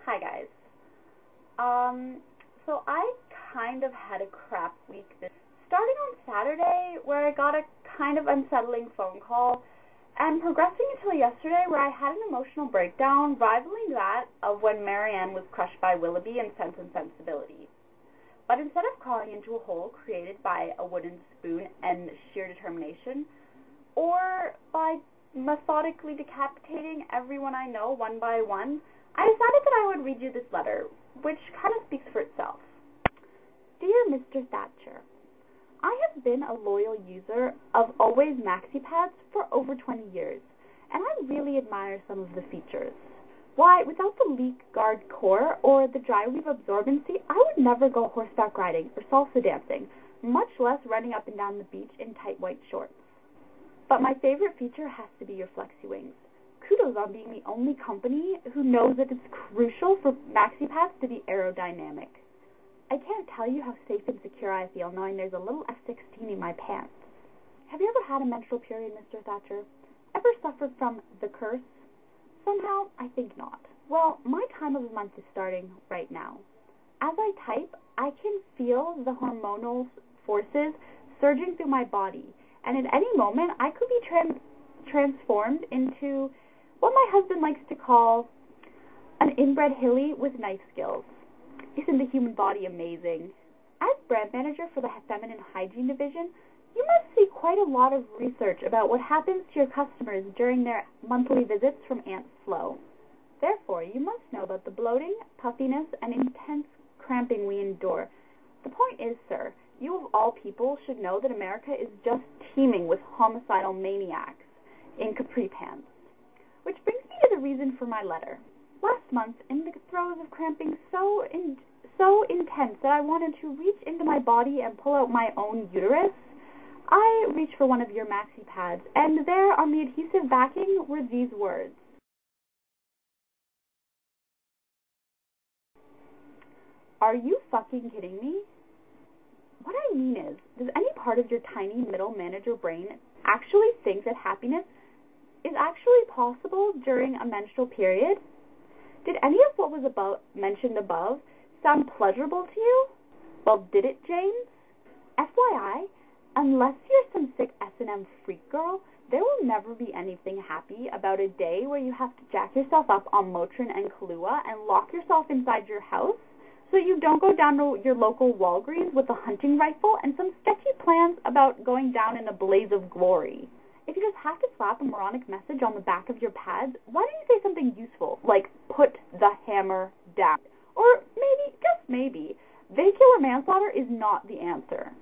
Hi guys. So I kind of had a crap week starting on Saturday where I got a kind of unsettling phone call and progressing until yesterday where I had an emotional breakdown rivaling that of when Marianne was crushed by Willoughby in Sense and Sensibility. But instead of crawling into a hole created by a wooden spoon and sheer determination, or by methodically decapitating everyone I know one by one, I decided that I would read you this letter, which kind of speaks for itself. Dear Mr. Thatcher, I have been a loyal user of Always Maxi Pads for over 20 years, and I really admire some of the features. Why, without the leak guard core or the dry weave absorbency, I would never go horseback riding or salsa dancing, much less running up and down the beach in tight white shorts. But my favorite feature has to be your flexi wings. Kudos on being the only company who knows that it's crucial for maxi pads to be aerodynamic. I can't tell you how safe and secure I feel knowing there's a little F-16 in my pants. Have you ever had a menstrual period, Mr. Thatcher? Ever suffered from the curse? Somehow, I think not. Well, my time of the month is starting right now. As I type, I can feel the hormonal forces surging through my body, and at any moment, I could be transformed into what my husband likes to call an inbred hilly with knife skills. Isn't the human body amazing? As brand manager for the feminine hygiene division, you must see quite a lot of research about what happens to your customers during their monthly visits from Aunt Flo. Therefore, you must know about the bloating, puffiness, and intense cramping we endure. The point is, sir, you of all people should know that America is just teeming with homicidal maniacs in capri pants. Which brings me to the reason for my letter. Last month, in the throes of cramping so intense that I wanted to reach into my body and pull out my own uterus, I reached for one of your maxi pads, and there on the adhesive backing were these words. Are you fucking kidding me? What I mean is, does any part of your tiny middle manager brain actually think that happiness is actually possible during a menstrual period? Did any of what was mentioned above sound pleasurable to you? Well, did it, James? FYI, unless you're some sick S&M freak girl, there will never be anything happy about a day where you have to jack yourself up on Motrin and Kahlua and lock yourself inside your house so you don't go down to your local Walgreens with a hunting rifle and some sketchy plans about going down in a blaze of glory. If you just have to slap a moronic message on the back of your pads, why don't you say something useful, like put the hammer down? Or maybe, just maybe, vehicular manslaughter is not the answer.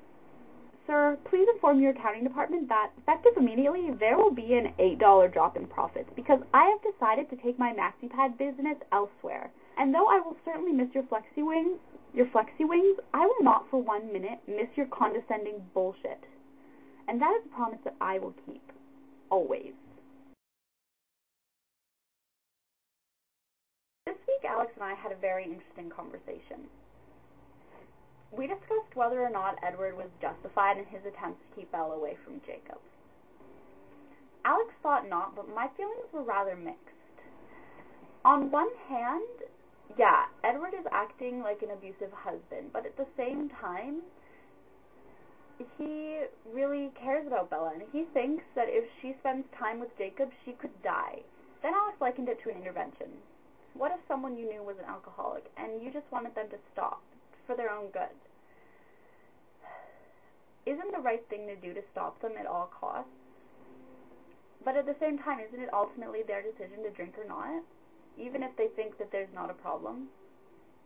Sir, please inform your accounting department that, effective immediately, there will be an $8 drop in profits because I have decided to take my maxi pad business elsewhere. And though I will certainly miss your flexi wings, I will not for 1 minute miss your condescending bullshit. And that is a promise that I will keep. Always. This week, Alex and I had a very interesting conversation. We discussed whether or not Edward was justified in his attempts to keep Bella away from Jacob. Alex thought not, but my feelings were rather mixed. On one hand, yeah, Edward is acting like an abusive husband, but at the same time, he really cares about Bella, and he thinks that if she spends time with Jacob, she could die. Then Alex likened it to an intervention. What if someone you knew was an alcoholic, and you just wanted them to stop, for their own good? Isn't the right thing to do to stop them at all costs? But at the same time, isn't it ultimately their decision to drink or not, even if they think that there's not a problem?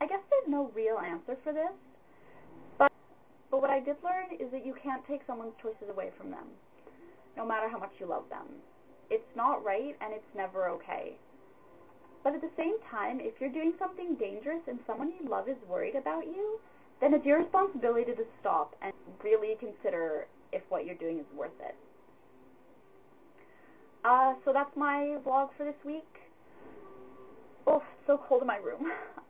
I guess there's no real answer for this, but what I did learn is that you can't take someone's choices away from them, no matter how much you love them. It's not right, and it's never okay. But at the same time, if you're doing something dangerous and someone you love is worried about you, then it's your responsibility to stop and really consider if what you're doing is worth it. So that's my vlog for this week. Oh, it's so cold in my room.